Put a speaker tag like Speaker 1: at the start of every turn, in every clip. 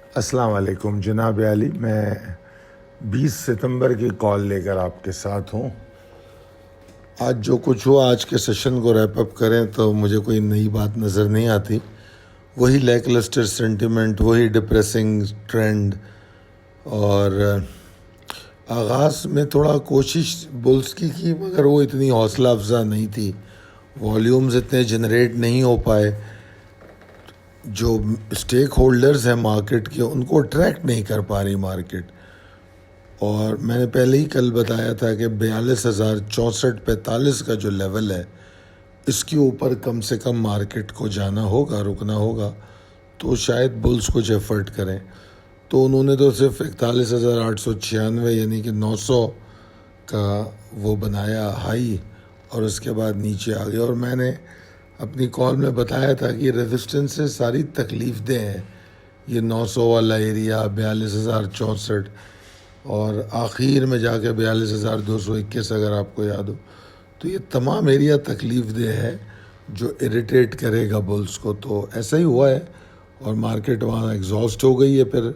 Speaker 1: السلام علیکم جناب علی، میں 20 ستمبر کی کال لے کر آپ کے ساتھ ہوں۔ آج جو کچھ ہوا، آج کے سیشن کو ریپ اپ کریں تو مجھے کوئی نئی بات نظر نہیں آتی۔ وہی لیک لسٹر سینٹیمنٹ، وہی ڈپریسنگ ٹرینڈ، اور آغاز میں تھوڑا کوشش بلز کی مگر وہ اتنی حوصلہ افزا نہیں تھی، والیومز اتنے جنریٹ نہیں ہو پائے، جو اسٹیک ہولڈرز ہیں مارکیٹ کے ان کو اٹریکٹ نہیں کر پا رہی مارکیٹ۔ اور میں نے پہلے ہی کل بتایا تھا کہ 42,064-45 کا جو لیول ہے، اس کے اوپر کم سے کم مارکیٹ کو جانا ہوگا، رکنا ہوگا، تو شاید بلز کچھ ایفرٹ کریں۔ تو انہوں نے تو صرف 41,896 یعنی کہ 900 کا وہ بنایا ہائی، اور اس کے بعد نیچے آ گیا۔ اور میں نے اپنی کال میں بتایا تھا کہ ریزسٹنس سے ساری تکلیف دہ ہیں، یہ 900 والا ایریا، 42,064، اور آخر میں جا کے 42,221 اگر آپ کو یاد ہو، تو یہ تمام ایریا تکلیف دہ ہے جو اریٹیٹ کرے گا بلز کو۔ تو ایسا ہی ہوا ہے، اور مارکیٹ وہاں ایگزاسٹ ہو گئی ہے پھر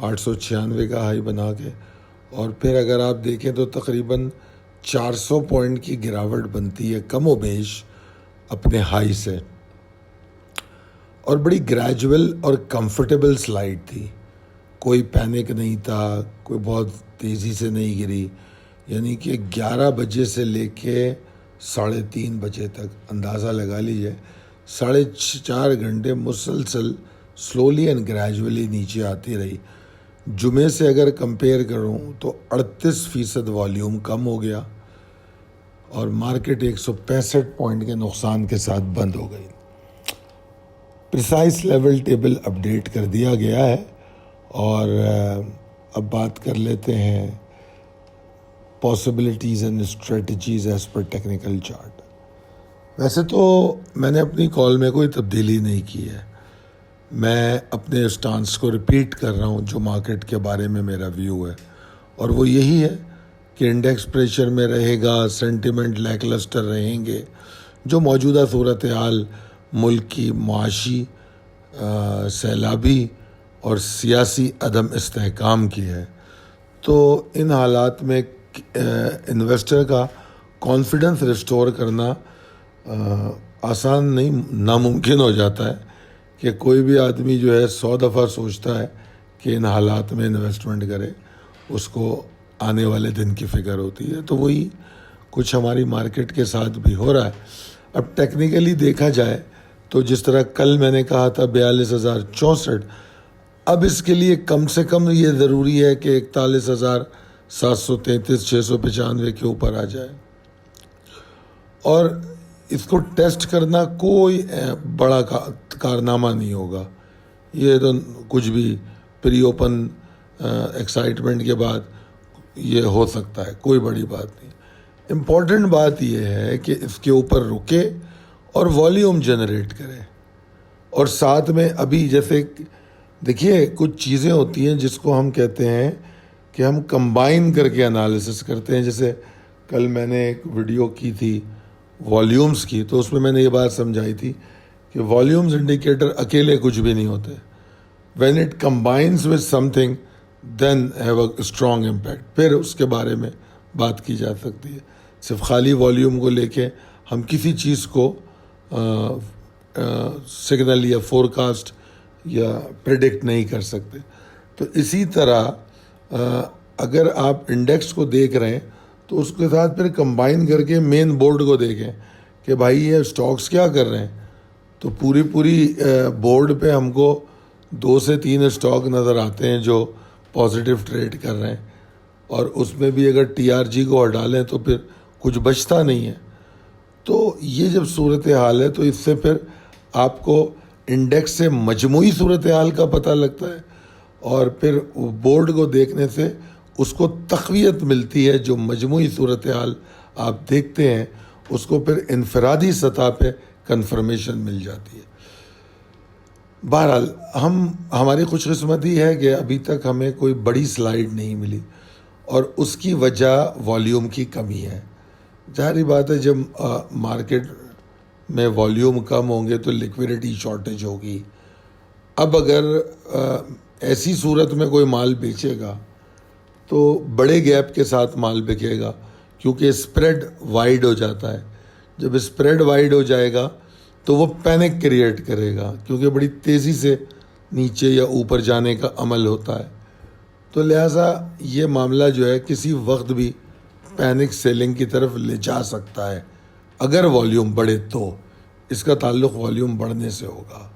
Speaker 1: 896 کا ہائی بنا کے، اور پھر اگر آپ دیکھیں تو تقریباً 400 پوائنٹ کی گراوٹ بنتی ہے کم و بیش اپنے ہائی سے، اور بڑی گریجول اور کمفرٹیبل سلائیڈ تھی، کوئی پینک نہیں تھا، کوئی بہت تیزی سے نہیں گری، یعنی کہ 11 بجے سے لے کے 3:30 بجے تک اندازہ لگا لیجیے، 4.5 گھنٹے مسلسل سلولی اینڈ گریجولی نیچے آتی رہی۔ جمعے سے اگر کمپیئر کروں تو 38% والیوم کم ہو گیا، اور مارکیٹ 165 پوائنٹ کے نقصان کے ساتھ بند ہو گئی۔ پریسائز لیول ٹیبل اپڈیٹ کر دیا گیا ہے، اور اب بات کر لیتے ہیں possibilities and strategies as per technical chart. ویسے تو میں نے اپنی کال میں کوئی تبدیلی نہیں کی ہے، میں اپنے اسٹانس کو ریپیٹ کر رہا ہوں جو مارکیٹ کے بارے میں میرا ویو ہے، اور وہ یہی ہے کہ انڈیکس پریشر میں رہے گا، سینٹیمنٹ لیک لسٹر رہیں گے، جو موجودہ صورتحال ملک کی معاشی، سیلابی اور سیاسی عدم استحکام کی ہے، تو ان حالات میں انویسٹر کا کانفیڈنس ریسٹور کرنا آسان نہیں، ناممکن ہو جاتا ہے کہ کوئی بھی آدمی جو ہے 100 دفعہ سوچتا ہے کہ ان حالات میں انویسٹمنٹ کرے، اس کو آنے والے دن کی فکر ہوتی ہے۔ تو وہی کچھ ہماری مارکیٹ کے ساتھ بھی ہو رہا ہے۔ اب ٹیکنیکلی دیکھا جائے تو جس طرح کل میں نے کہا تھا 42,064، اب اس کے لیے کم سے کم یہ ضروری ہے کہ 41,733 695 کے اوپر آ جائے، اور اس کو ٹیسٹ کرنا کوئی بڑا کارنامہ نہیں ہوگا، یہ تو کچھ بھی پری اوپن ایکسائٹمنٹ کے بعد یہ ہو سکتا ہے، کوئی بڑی بات نہیں۔ امپورٹنٹ بات یہ ہے کہ اس کے اوپر رکے اور والیوم جنریٹ کرے، اور ساتھ میں ابھی جیسے دیکھیے کچھ چیزیں ہوتی ہیں جس کو ہم کہتے ہیں کہ ہم کمبائن کر کے انالیسس کرتے ہیں۔ جیسے کل میں نے ایک ویڈیو کی تھی والیومز کی، تو اس میں میں نے یہ بات سمجھائی تھی کہ والیومز انڈیکیٹر اکیلے کچھ بھی نہیں ہوتے، when it combines with something then have a strong impact، پھر اس کے بارے میں بات کی جا سکتی ہے۔ صرف خالی والیوم کو لے کے ہم کسی چیز کو سگنل یا فورکاسٹ یا پریڈکٹ نہیں کر سکتے۔ تو اسی طرح اگر آپ انڈیکس کو دیکھ رہے ہیں تو اس کے ساتھ پھر کمبائن کر کے مین بورڈ کو دیکھیں کہ بھائی یہ اسٹاکس کیا کر رہے ہیں، تو پوری بورڈ پہ ہم کو 2 سے 3 اسٹاک نظر آتے ہیں جو پازیٹیو ٹریڈ کر رہے ہیں، اور اس میں بھی اگر ٹی آر جی کو ہٹا لیں تو پھر کچھ بچتا نہیں ہے۔ تو یہ جب صورتحال ہے تو اس سے پھر آپ کو انڈیکس سے مجموعی صورتحال کا پتہ لگتا ہے، اور پھر بورڈ کو دیکھنے سے اس کو تقویت ملتی ہے، جو مجموعی صورتحال آپ دیکھتے ہیں اس کو پھر انفرادی سطح پہ کنفرمیشن مل جاتی ہے۔ بہرحال ہماری خوش قسمتی ہے کہ ابھی تک ہمیں کوئی بڑی سلائیڈ نہیں ملی، اور اس کی وجہ والیوم کی کمی ہے۔ ظاہری بات ہے جب مارکیٹ میں والیوم کم ہوں گے تو لیکویڈیٹی شارٹیج ہوگی۔ اب اگر ایسی صورت میں کوئی مال بیچے گا تو بڑے گیپ کے ساتھ مال بکے گا، کیونکہ اسپریڈ وائڈ ہو جاتا ہے. جب اسپریڈ وائڈ ہو جائے گا تو وہ پینک کریٹ کرے گا، کیونکہ بڑی تیزی سے نیچے یا اوپر جانے کا عمل ہوتا ہے. تو لہٰذا یہ معاملہ جو ہے کسی وقت بھی پینک سیلنگ کی طرف لے جا سکتا ہے. اگر والیوم بڑھے تو اس کا تعلق والیوم بڑھنے سے ہوگا،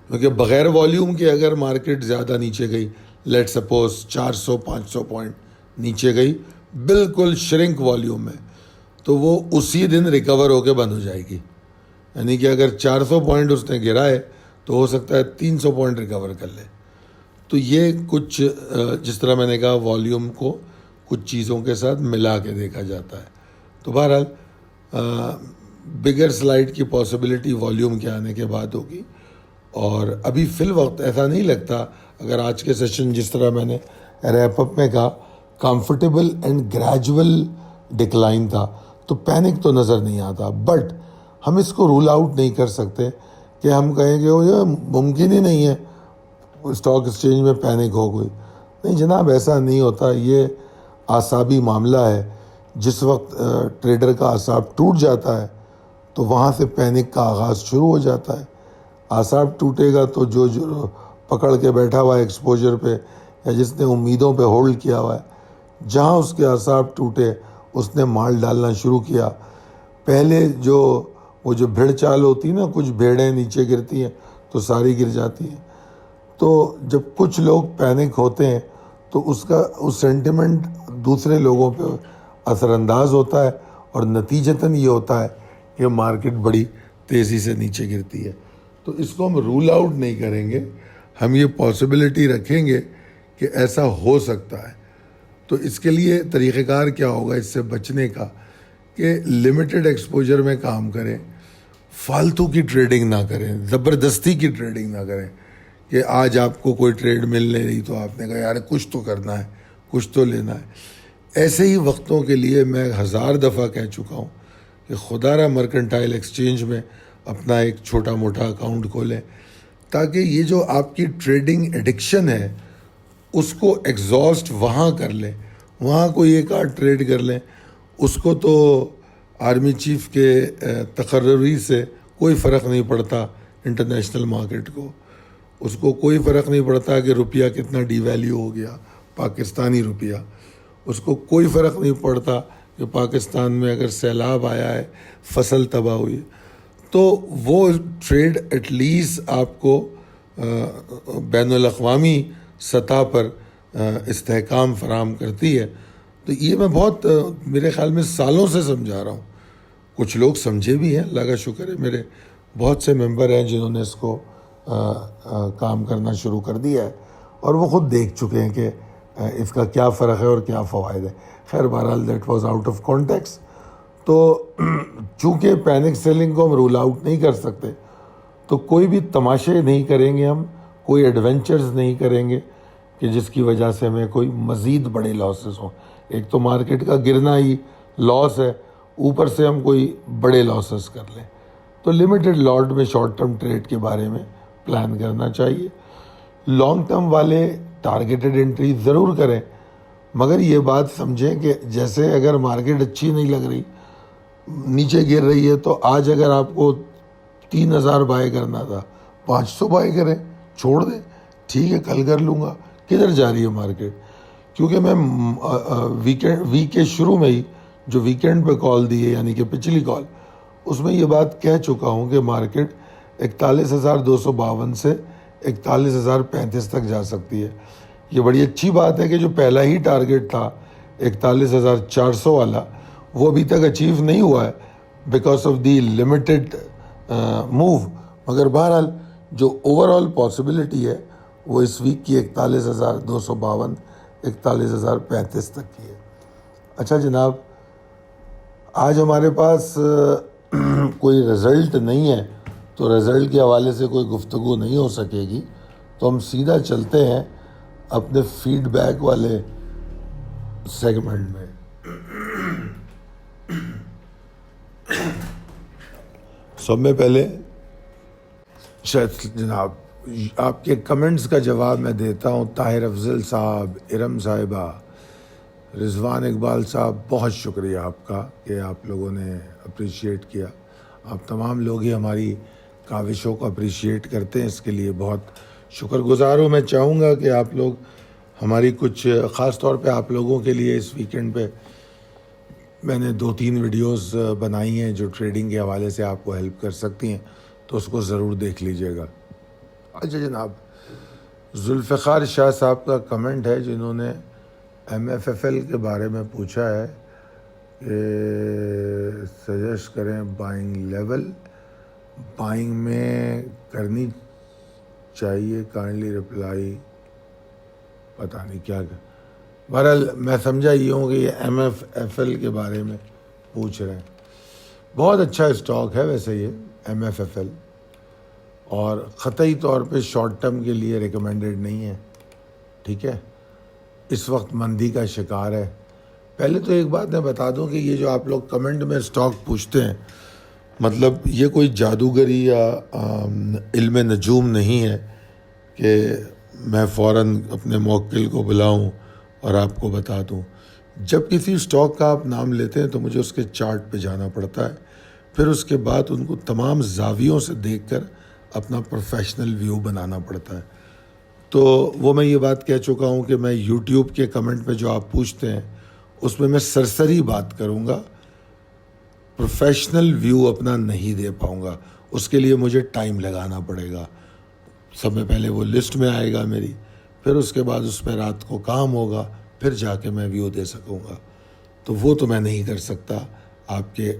Speaker 1: کیونکہ بغیر والیوم کے اگر مارکیٹ زیادہ نیچے گئی، لیٹ سپوز 400-500 پوائنٹ نیچے گئی بالکل شرنک والیوم میں، تو وہ اسی دن ریکور ہو کے بند ہو جائے گی. یعنی کہ اگر 400 پوائنٹ اس نے گرا ہے تو ہو سکتا ہے 300 پوائنٹ ریکور کر لے. تو یہ کچھ جس طرح میں نے کہا والیوم کو کچھ چیزوں کے ساتھ ملا کے دیکھا جاتا ہے. تو بہرحال بگر سلائڈ کی پاسبلٹی والیوم کے آنے کے بعد ہوگی، اور ابھی فی الوقت ایسا نہیں لگتا. اگر آج کے سیشن جس طرح میں نے ریپ اپ میں کہا کمفرٹیبل اینڈ گریجول ڈکلائن تھا تو پینک تو نظر نہیں آتا، بٹ ہم اس کو رول آؤٹ نہیں کر سکتے کہ ہم کہیں کہ یہ ممکن ہی نہیں ہے اسٹاک ایکسچینج میں پینک ہو گئی. نہیں جناب، ایسا نہیں ہوتا. یہ اعصابی معاملہ ہے. جس وقت ٹریڈر کا اعصاب ٹوٹ جاتا ہے تو وہاں سے پینک کا آغاز شروع ہو جاتا ہے. اعصاب ٹوٹے گا تو جو پکڑ کے بیٹھا ہوا ہے ایکسپوجر پہ یا جس نے امیدوں پہ ہولڈ کیا ہوا ہے، جہاں اس کے اعصاب ٹوٹے اس نے مال ڈالنا شروع کیا. پہلے وہ جو بھیڑ چال ہوتی ہے نا، کچھ بھیڑیں نیچے گرتی ہیں تو ساری گر جاتی ہیں. تو جب کچھ لوگ پینک ہوتے ہیں تو اس سینٹیمنٹ دوسرے لوگوں پہ اثر انداز ہوتا ہے، اور نتیجتاً یہ ہوتا ہے کہ مارکیٹ بڑی تیزی سے نیچے گرتی ہے. تو اس کو ہم رول آؤٹ نہیں کریں گے، ہم یہ پاسبلٹی رکھیں گے کہ ایسا ہو سکتا ہے. تو اس کے لیے طریقہ کار کیا ہوگا اس سے بچنے کا، کہ لمیٹڈ ایکسپوجر میں کام کریں، فالتو کی ٹریڈنگ نہ کریں، زبردستی کی ٹریڈنگ نہ کریں کہ آج آپ کو کوئی ٹریڈ مل نہیں رہی تو آپ نے کہا یار کچھ تو کرنا ہے، کچھ تو لینا ہے. ایسے ہی وقتوں کے لیے میں 1000 دفعہ کہہ چکا ہوں کہ خدا را مرکنٹائل ایکسچینج میں اپنا ایک چھوٹا موٹا اکاؤنٹ کھولیں، تاکہ یہ جو آپ کی ٹریڈنگ ایڈکشن ہے اس کو ایگزاسٹ وہاں کر لیں. وہاں کوئی ایک آدھ ٹریڈ کر لیں. اس کو تو آرمی چیف کے تقرری سے کوئی فرق نہیں پڑتا انٹرنیشنل مارکیٹ کو. اس کو کوئی فرق نہیں پڑتا کہ روپیہ کتنا ڈی ویلیو ہو گیا، پاکستانی روپیہ. اس کو کوئی فرق نہیں پڑتا کہ پاکستان میں اگر سیلاب آیا ہے، فصل تباہ ہوئی. تو وہ ٹریڈ ایٹ لیسٹ آپ کو بین الاقوامی سطح پر استحکام فراہم کرتی ہے. تو یہ میں بہت میرے خیال میں سالوں سے سمجھا رہا ہوں. کچھ لوگ سمجھے بھی ہیں، اللہ کا شکر ہے. میرے بہت سے ممبر ہیں جنہوں نے اس کو کام کرنا شروع کر دیا ہے، اور وہ خود دیکھ چکے ہیں کہ اس کا کیا فرق ہے اور کیا فوائد ہے. خیر بہرحال that was out of context. تو چونکہ پینک سیلنگ کو ہم رول آؤٹ نہیں کر سکتے تو کوئی بھی تماشے نہیں کریں گے، ہم کوئی ایڈونچرز نہیں کریں گے کہ جس کی وجہ سے ہمیں کوئی مزید بڑے لاسز ہوں. ایک تو مارکیٹ کا گرنا ہی لاس ہے، اوپر سے ہم کوئی بڑے لاسز کر لیں. تو لمیٹڈ لاٹ میں شارٹ ٹرم ٹریڈ کے بارے میں پلان کرنا چاہیے. لانگ ٹرم والے ٹارگیٹڈ انٹری ضرور کریں، مگر یہ بات سمجھیں کہ جیسے اگر مارکیٹ اچھی نہیں لگ رہی، نیچے گر رہی ہے، تو آج اگر آپ کو 3000 بائی کرنا تھا، 500 بائی کریں، چھوڑ دیں، ٹھیک ہے کل کر لوں گا. کدھر جا رہی ہے مارکیٹ؟ کیونکہ میں ویک کے شروع میں ہی جو ویکینڈ پہ کال دی ہے، یعنی کہ پچھلی کال، اس میں یہ بات کہہ چکا ہوں کہ مارکیٹ 41,252 سے 41,035 تک جا سکتی ہے. یہ بڑی اچھی بات ہے کہ جو پہلا ہی ٹارگیٹ تھا 41,400 والا، وہ ابھی تک اچیو نہیں ہوا ہے because of the limited move. مگر بہرحال جو اوور آل پاسبلٹی ہے وہ اس ویک کی 41,252 41,035 تک کی ہے. اچھا جناب، آج ہمارے پاس کوئی رزلٹ نہیں ہے تو رزلٹ کے حوالے سے کوئی گفتگو نہیں ہو سکے گی. تو ہم سیدھا چلتے ہیں اپنے فیڈ بیک والے سیگمنٹ میں. سب میں پہلے شاید جناب آپ کے کمنٹس کا جواب میں دیتا ہوں. طاہر افضل صاحب، ارم صاحبہ، رضوان اقبال صاحب، بہت شکریہ آپ کا کہ آپ لوگوں نے اپریشیٹ کیا. آپ تمام لوگ ہی ہماری کاوشوں کو اپریشیٹ کرتے ہیں، اس کے لیے بہت شکر گزار ہوں. میں چاہوں گا کہ آپ لوگ ہماری کچھ، خاص طور پہ آپ لوگوں کے لیے اس ویکنڈ پہ میں نے 2-3 ویڈیوز بنائی ہیں جو ٹریڈنگ کے حوالے سے آپ کو ہیلپ کر سکتی ہیں، تو اس کو ضرور دیکھ لیجیے گا. اچھا جناب، ذوالفقار شاہ صاحب کا کمنٹ ہے جنہوں نے MFFL کے بارے میں پوچھا ہے کہ سجیسٹ کریں بائنگ لیول، بائنگ میں کرنی چاہیے، کائنڈلی رپلائی. پتہ نہیں کیا. بہرحال میں سمجھا یہ ہوں کہ یہ MFFL کے بارے میں پوچھ رہے ہیں. بہت اچھا اسٹاک ہے ویسے یہ MFFL، اور قطعی طور پہ شارٹ ٹرم کے لیے ریکمینڈڈ نہیں ہے. ٹھیک ہے، اس وقت مندی کا شکار ہے. پہلے تو ایک بات میں بتا دوں کہ یہ جو آپ لوگ کمنٹ میں اسٹاک پوچھتے ہیں، مطلب یہ کوئی جادوگری یا علم نجوم نہیں ہے کہ میں فوراً اپنے موکل کو بلاؤں اور آپ کو بتا دوں. جب کسی اسٹاک کا آپ نام لیتے ہیں تو مجھے اس کے چارٹ پہ جانا پڑتا ہے، پھر اس کے بعد ان کو تمام زاویوں سے دیکھ کر اپنا پروفیشنل ویو بنانا پڑتا ہے. تو وہ میں یہ بات کہہ چکا ہوں کہ میں یوٹیوب کے کمنٹ پہ جو آپ پوچھتے ہیں اس میں سرسری بات کروں گا، پروفیشنل ویو اپنا نہیں دے پاؤں گا. اس کے لیے مجھے ٹائم لگانا پڑے گا. سب میں پہلے وہ لسٹ میں آئے گا میری، پھر اس کے بعد اس پہ رات کو کام ہوگا، پھر جا کے میں ویو دے سکوں گا. تو وہ تو میں نہیں کر سکتا آپ کے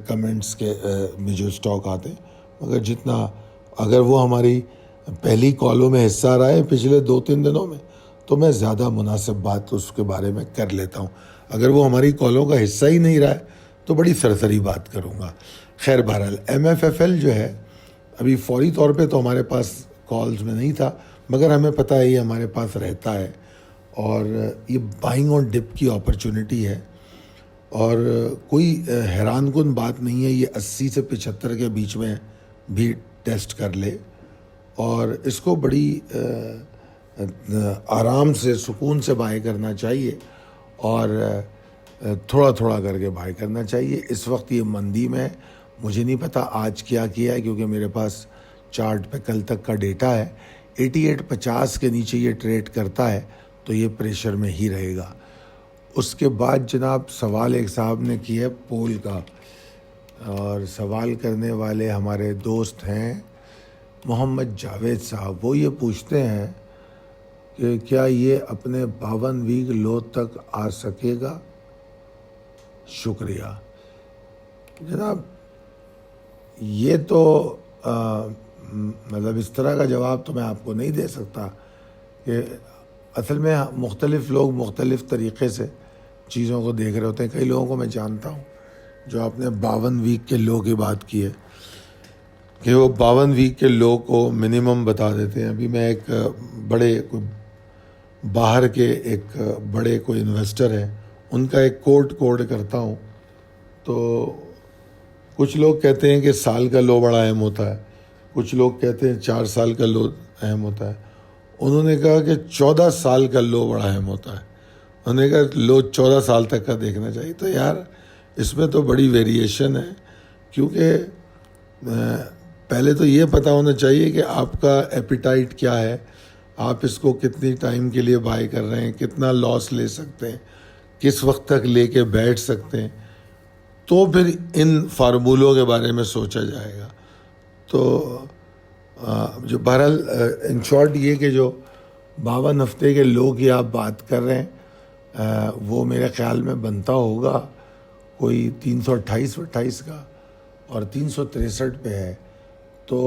Speaker 1: کمنٹس کے میں جو اسٹاک آتے ہیں. مگر جتنا، اگر وہ ہماری پہلی کالوں میں حصہ رہا ہے پچھلے 2-3 دنوں میں، تو میں زیادہ مناسب بات اس کے بارے میں کر لیتا ہوں. اگر وہ ہماری کالوں کا حصہ ہی نہیں رہا ہے تو بڑی سرسری بات کروں گا. خیر بہرحال MFFL جو ہے ابھی فوری طور پہ تو ہمارے پاس کالز میں نہیں تھا، مگر ہمیں پتہ ہے یہ ہمارے پاس رہتا ہے، اور یہ بائنگ آن ڈپ کی اپرچونٹی ہے. اور کوئی حیران کن بات نہیں ہے، یہ 80 سے 75 کے بیچ میں بھی ٹیسٹ کر لے، اور اس کو بڑی آرام سے، سکون سے بائی کرنا چاہیے، اور تھوڑا تھوڑا کر کے بائی کرنا چاہیے. اس وقت یہ مندی میں مجھے نہیں پتا آج کیا ہے، کیونکہ میرے پاس چارٹ پہ کل تک کا ڈیٹا ہے. 88.50 کے نیچے یہ ٹریڈ کرتا ہے تو یہ پریشر میں ہی رہے گا. اس کے بعد جناب سوال ایک صاحب نے کیا ہے پول کا، اور سوال کرنے والے ہمارے دوست ہیں محمد جاوید صاحب. وہ یہ پوچھتے ہیں کہ کیا یہ اپنے 52 ویک لو تک آ سکے گا؟ شکریہ جناب. یہ تو مطلب اس طرح کا جواب تو میں آپ کو نہیں دے سکتا، کہ اصل میں مختلف لوگ مختلف طریقے سے چیزوں کو دیکھ رہے ہوتے ہیں. کئی لوگوں کو میں جانتا ہوں جو آپ نے 52 ویک کے لو کی بات کی ہے کہ وہ 52 ویک کے لو کو منیمم بتا دیتے ہیں. ابھی میں ایک بڑے باہر کے ایک بڑے کوئی انویسٹر ہیں، ان کا ایک کوڈ کرتا ہوں، تو کچھ لوگ کہتے ہیں کہ سال کا لو بڑا اہم ہوتا ہے، کچھ لوگ کہتے ہیں 4 سال کا لو اہم ہوتا ہے. انہوں نے کہا کہ 14 سال کا لو بڑا اہم ہوتا ہے. انہوں نے کہا لو 14 سال تک کا دیکھنا چاہیے. تو یار اس میں تو بڑی ویریشن ہے، کیونکہ پہلے تو یہ پتہ ہونا چاہیے کہ آپ کا ایپیٹائٹ کیا ہے، آپ اس کو کتنی ٹائم کے لیے بائی کر رہے ہیں، کتنا لاس لے سکتے ہیں، کس وقت تک لے کے بیٹھ سکتے ہیں. تو پھر ان فارمولوں کے بارے میں سوچا جائے گا. تو جو بہرحال ان شارٹ یہ کہ جو 52 ہفتے کے لو کی آپ بات کر رہے ہیں، وہ میرے خیال میں بنتا ہوگا کوئی 328 کا، اور 363 پہ ہے. تو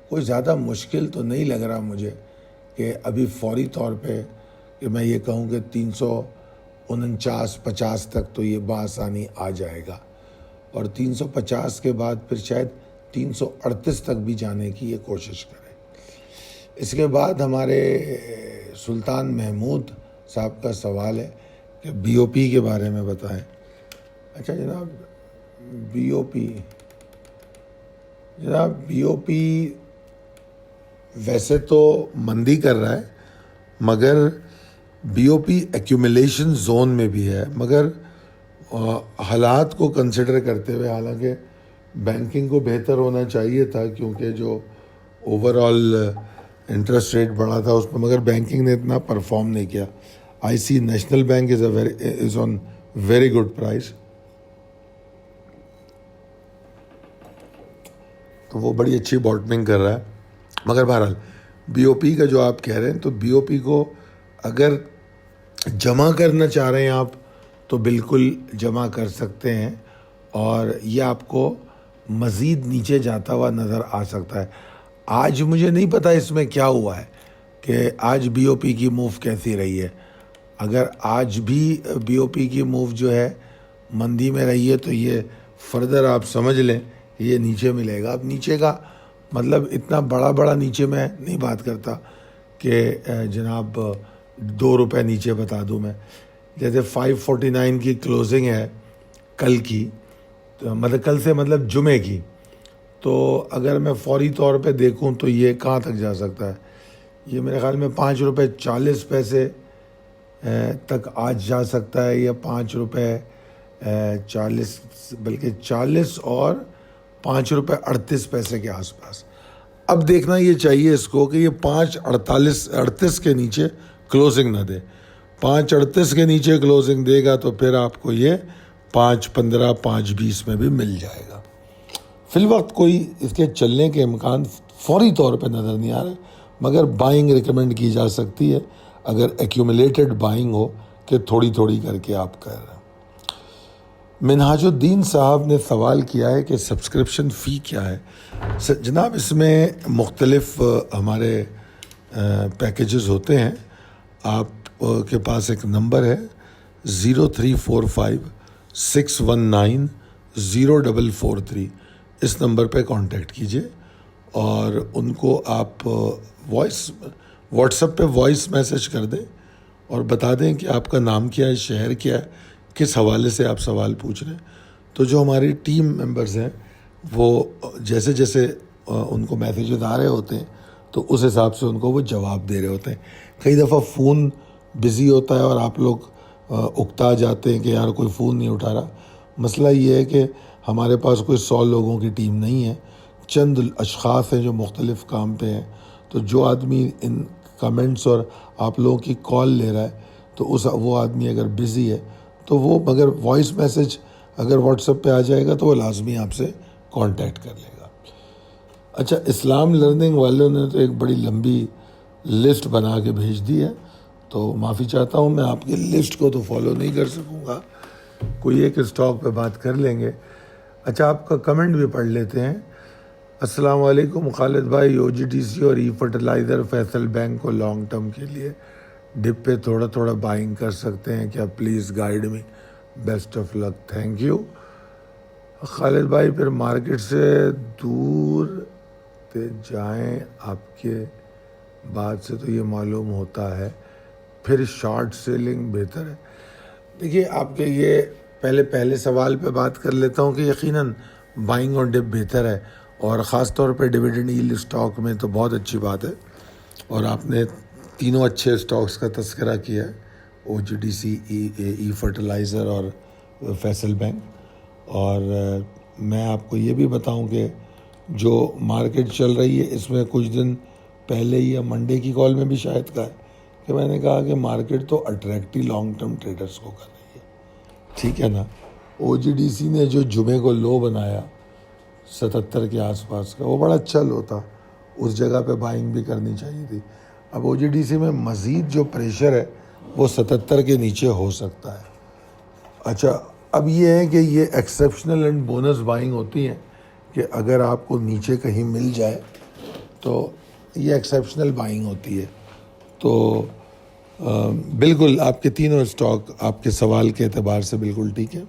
Speaker 1: کوئی زیادہ مشکل تو نہیں لگ رہا مجھے کہ ابھی فوری طور پہ کہ میں یہ کہوں کہ 349-50 تک تو یہ بآسانی آ جائے گا، اور 350 کے بعد پھر شاید 338 تک بھی جانے کی یہ کوشش کریں. اس کے بعد ہمارے سلطان محمود صاحب کا سوال ہے کہ BOP کے بارے میں بتائیں. اچھا جناب، BOP ویسے تو مندی کر رہا ہے مگر بی او پی ایکومولیشن زون میں بھی ہے، مگر حالات کو کنسیڈر کرتے ہوئے، حالانکہ بینکنگ کو بہتر ہونا چاہیے تھا کیونکہ جو اوور آل انٹرسٹ ریٹ بڑھا تھا اس پہ، مگر بینکنگ نے اتنا پرفارم نہیں کیا. I C national bank is on very good prize, تو وہ بڑی اچھی باٹمنگ کر رہا ہے. مگر بہرحال بی او پی کا جو آپ کہہ رہے ہیں، تو بی او پی کو اگر جمع کرنا چاہ رہے ہیں آپ تو بالکل جمع کر سکتے ہیں، اور یہ آپ کو مزید نیچے جاتا ہوا نظر آ سکتا ہے. آج مجھے نہیں پتا اس میں کیا ہوا ہے کہ آج بی او پی کی موو کیسی رہی ہے. اگر آج بھی بی او پی کی موو جو ہے مندی میں رہی ہے تو یہ فردر آپ سمجھ لیں یہ نیچے ملے گا. اب نیچے کا مطلب اتنا بڑا نیچے میں نہیں بات کرتا کہ جناب 2 روپے نیچے بتا دوں میں. جیسے 549 کی کلوزنگ ہے کل کی، مطلب کل سے مطلب جمعے کی، تو اگر میں فوری طور پہ دیکھوں تو یہ کہاں تک جا سکتا ہے؟ یہ میرے خیال میں 5 روپے 40 پیسے تک آج جا سکتا ہے، یا 5 روپے 40 بلکہ 40 اور 5 روپے 38 پیسے کے آس پاس. اب دیکھنا یہ چاہیے اس کو کہ یہ 5.38 کے نیچے کلوزنگ نہ دے. 5.38 کے نیچے کلوزنگ دے گا تو پھر آپ کو یہ 5.15 5.20 میں بھی مل جائے گا. فی الوقت کوئی اس کے چلنے کے امکان فوری طور پہ نظر نہیں آ رہے، مگر بائنگ ریکمینڈ کی جا سکتی ہے اگر ایکیومولیٹڈ بائنگ ہو کہ تھوڑی تھوڑی کر کے آپ کر رہے ہیں. منہاج الدین صاحب نے سوال کیا ہے کہ سبسکرپشن فی کیا ہے؟ جناب اس میں مختلف ہمارے پیکیجز ہوتے ہیں. آپ کے پاس ایک نمبر ہے 0345 619 0443، اس نمبر پہ کانٹیکٹ کیجئے اور ان کو آپ واٹس ایپ پہ وائس میسج کر دیں اور بتا دیں کہ آپ کا نام کیا ہے، شہر کیا ہے، کس حوالے سے آپ سوال پوچھ رہے ہیں. تو جو ہماری ٹیم ممبرز ہیں وہ جیسے جیسے ان کو میسیجز آ رہے ہوتے ہیں تو اس حساب سے ان کو وہ جواب دے رہے ہوتے ہیں. کئی دفعہ فون بزی ہوتا ہے اور آپ لوگ اکتا جاتے ہیں کہ یار کوئی فون نہیں اٹھا رہا. مسئلہ یہ ہے کہ ہمارے پاس کوئی 100 لوگوں کی ٹیم نہیں ہے، چند اشخاص ہیں جو مختلف کام پہ ہیں. تو جو آدمی ان کمنٹس اور آپ لوگوں کی کال لے رہا ہے تو وہ آدمی اگر بزی ہے تو وہ مگر وائس میسج اگر واٹس ایپ پہ آ جائے گا تو وہ لازمی آپ سے کانٹیکٹ کر لے گا. اچھا، اسلام لرننگ والوں نے تو ایک بڑی لمبی لسٹ بنا کے بھیج دی ہے، تو معافی چاہتا ہوں میں آپ کی لسٹ کو تو فالو نہیں کر سکوں گا، کوئی ایک اسٹاک پہ بات کر لیں گے. اچھا، آپ کا کمنٹ بھی پڑھ لیتے ہیں. السلام علیکم خالد بھائی، او جی ٹی سی اور ای فرٹیلائزر فیصل بینک کو لانگ ٹرم کے لیے ڈپ پہ تھوڑا بائنگ کر سکتے ہیں کیا؟ Please guide me, best of luck. Thank you Khalid بھائی. پھر مارکیٹ سے دور تے جائیں آپ کے بات سے تو یہ معلوم ہوتا ہے پھر شارٹ سیلنگ بہتر ہے. دیکھیے آپ کے یہ پہلے سوال پہ بات کر لیتا ہوں کہ یقیناً بائنگ اور ڈپ بہتر ہے، اور خاص طور پہ ڈویڈنڈ ییلڈ اسٹاک میں تو بہت اچھی بات ہے. اور آپ نے تینوں اچھے اسٹاکس کا تذکرہ کیا ہے، او جی ڈی سی، ای فرٹیلائزر اور فیصل بینک. اور میں آپ کو یہ بھی بتاؤں کہ جو مارکیٹ چل رہی ہے اس میں کچھ دن پہلے یا منڈے کی کال میں بھی شاید کہا ہے کہ میں نے کہا کہ مارکیٹ تو اٹریکٹ ہی لانگ ٹرم ٹریڈرز کو کر رہی ہے، ٹھیک ہے نا. او جی ڈی سی نے جو جمعے کو لو بنایا 77 کے آس پاس کا، وہ بڑا اچھا لو تھا، اس جگہ پہ بائنگ بھی کرنی چاہیے تھی. اب او جی ڈی سی میں مزید جو پریشر ہے وہ 77 کے نیچے ہو سکتا ہے. اچھا، اب یہ ہے کہ یہ ایکسیپشنل اینڈ بونس بائنگ ہوتی ہیں کہ اگر آپ کو نیچے کہیں مل جائے تو یہ ایکسیپشنل بائنگ ہوتی ہے. تو بالکل آپ کے تینوں اسٹاک آپ کے سوال کے اعتبار سے بالکل ٹھیک ہے.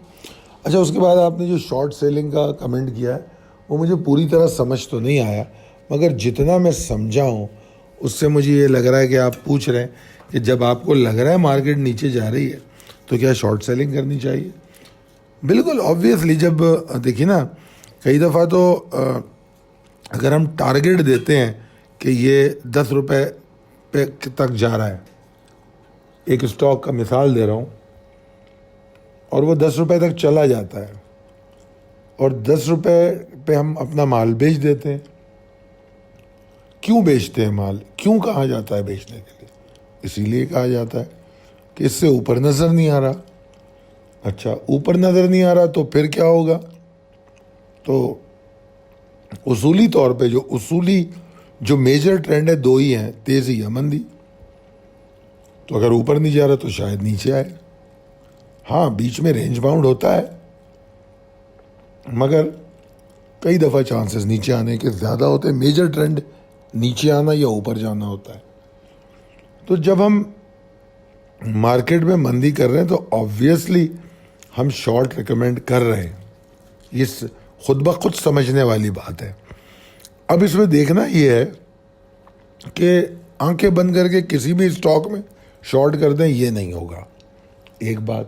Speaker 1: اچھا، اس کے بعد آپ نے جو شارٹ سیلنگ کا کمنٹ کیا ہے وہ مجھے پوری طرح سمجھ تو نہیں آیا، مگر جتنا میں سمجھا ہوں اس سے مجھے یہ لگ رہا ہے کہ آپ پوچھ رہے ہیں کہ جب آپ کو لگ رہا ہے مارکیٹ نیچے جا رہی ہے تو کیا شارٹ سیلنگ کرنی چاہیے. بالکل آبویسلی، جب دیکھیے نا کئی دفعہ تو اگر ہم ٹارگیٹ دیتے ہیں کہ یہ 10 روپے پہ تک جا رہا ہے، ایک اسٹاک کا مثال دے رہا ہوں، اور وہ 10 روپے تک چلا جاتا ہے اور 10 روپے پہ ہم اپنا مال بیچ دیتے ہیں. کیوں بیچتے ہیں مال؟ کیوں کہا جاتا ہے بیچنے کے لیے؟ اسی لیے کہا جاتا ہے کہ اس سے اوپر نظر نہیں آ رہا. اچھا، اوپر نظر نہیں آ رہا تو پھر کیا ہوگا؟ تو اصولی طور پہ جو میجر ٹرینڈ ہے دو ہی ہیں، تیزی یا مندی. تو اگر اوپر نہیں جا رہا تو شاید نیچے آئے. ہاں، بیچ میں رینج باؤنڈ ہوتا ہے، مگر کئی دفعہ چانسز نیچے آنے کے زیادہ ہوتے ہیں. میجر ٹرینڈ نیچے آنا یا اوپر جانا ہوتا ہے. تو جب ہم مارکیٹ میں مندی کر رہے ہیں تو آبویسلی ہم شارٹ ریکمینڈ کر رہے ہیں. یہ خود بخود سمجھنے والی بات ہے. اب اس میں دیکھنا یہ ہے کہ آنکھیں بند کر کے کسی بھی اسٹاک میں شارٹ کر دیں، یہ نہیں ہوگا. ایک بات.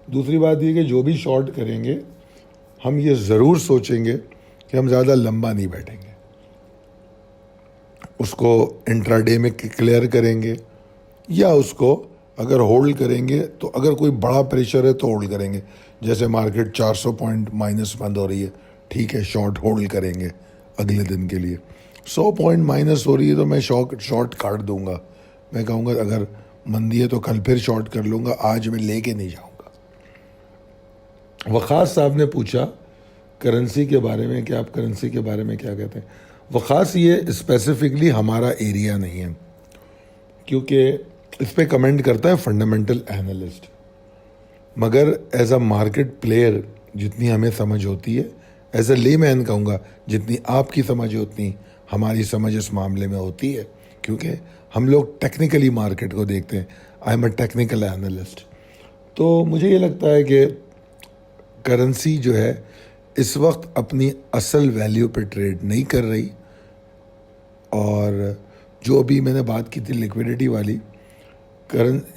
Speaker 1: دوسری بات یہ کہ جو بھی شارٹ کریں گے ہم یہ ضرور سوچیں گے کہ ہم زیادہ لمبا نہیں بیٹھیں گے. اس کو انٹرا ڈے میں کلیئر کریں گے، یا اس کو اگر ہولڈ کریں گے تو اگر کوئی بڑا پریشر ہے تو ہولڈ کریں گے. جیسے مارکیٹ 400 پوائنٹ مائنس بند ہو رہی ہے، ٹھیک ہے، شارٹ ہولڈ کریں گے اگلے دن کے لیے. 100 پوائنٹ مائنس ہو رہی ہے تو میں شارٹ کاٹ دوں گا. میں کہوں گا اگر مندی ہے تو کل پھر شارٹ کر لوں گا، آج میں لے کے نہیں جاؤں گا. وقاص صاحب نے پوچھا کرنسی کے بارے میں کہ آپ کرنسی کے بارے میں کیا کہتے ہیں. وقاص، یہ اسپیسیفکلی ہمارا ایریا نہیں ہے، کیونکہ اس پہ کمنٹ کرتا ہے فنڈامنٹل اینالسٹ. مگر ایز اے مارکیٹ پلیئر جتنی ہمیں سمجھ ہوتی ہے، ایز اے لے مین کہوں گا جتنی آپ کی سمجھ ہے اتنی ہماری سمجھ اس معاملے میں ہوتی ہے، کیونکہ ہم لوگ ٹیکنیکلی مارکیٹ کو دیکھتے ہیں. I am a technical analyst. تو مجھے یہ لگتا ہے کہ کرنسی جو ہے اس وقت اپنی اصل ویلیو پہ ٹریڈ نہیں کر رہی. اور جو ابھی میں نے بات کی تھی لیکویڈیٹی والی،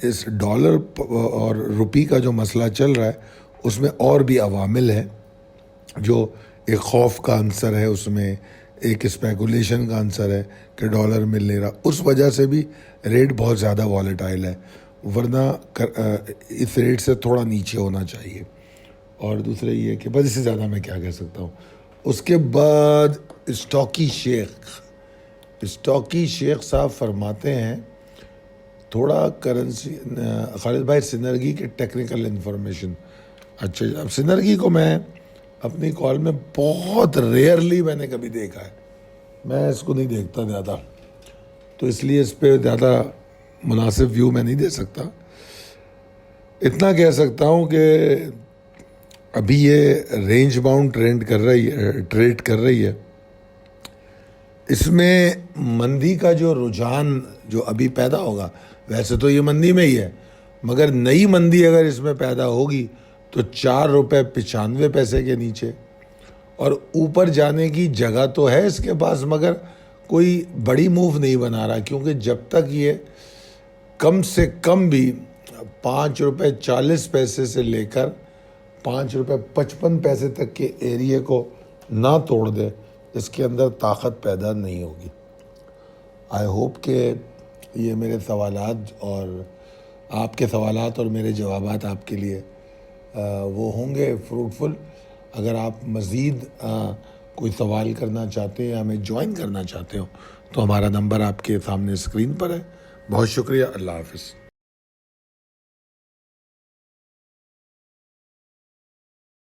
Speaker 1: اس ڈالر اور روپی کا جو مسئلہ چل رہا ہے اس میں اور بھی عوامل ہیں. جو ایک خوف کا عنصر ہے، اس میں ایک اسپیکولیشن کا عنصر ہے کہ ڈالر مل نہیں رہا، اس وجہ سے بھی ریٹ بہت زیادہ والیٹائل ہے. ورنہ اس ریٹ سے تھوڑا نیچے ہونا چاہیے. اور دوسرا یہ کہ بس اس سے زیادہ میں کیا کہہ سکتا ہوں. اس کے بعد اسٹاکی شیخ صاحب فرماتے ہیں تھوڑا کرنسی. خالد بھائی، سنرگی کے ٹیکنیکل انفارمیشن. اچھا، اب سنرگی کو میں اپنی کال میں بہت ریئرلی میں نے کبھی دیکھا ہے، میں اس کو نہیں دیکھتا زیادہ، تو اس لیے اس پہ زیادہ مناسب ویو میں نہیں دے سکتا. اتنا کہہ سکتا ہوں کہ ابھی یہ رینج باؤنڈ ٹریڈ کر رہی ہے. اس میں مندی کا جو رجحان جو ابھی پیدا ہوگا، ویسے تو یہ مندی میں ہی ہے، مگر نئی مندی اگر اس میں پیدا ہوگی تو 4 روپے 95 پیسے کے نیچے، اور اوپر جانے کی جگہ تو ہے اس کے پاس، مگر کوئی بڑی موو نہیں بنا رہا. کیونکہ جب تک یہ کم سے کم بھی 5 روپے 40 پیسے سے لے کر 5 روپے 55 پیسے تک کے ایریے کو نہ توڑ دے، اس کے اندر طاقت پیدا نہیں ہوگی. آئی ہوپ کہ یہ میرے سوالات اور آپ کے سوالات اور میرے جوابات آپ کے لیے وہ ہوں گے فروٹفل. اگر آپ مزید کوئی سوال کرنا چاہتے ہیں یا ہمیں جوائن کرنا چاہتے ہو تو ہمارا نمبر آپ کے سامنے اسکرین پر ہے. بہت شکریہ. اللہ حافظ.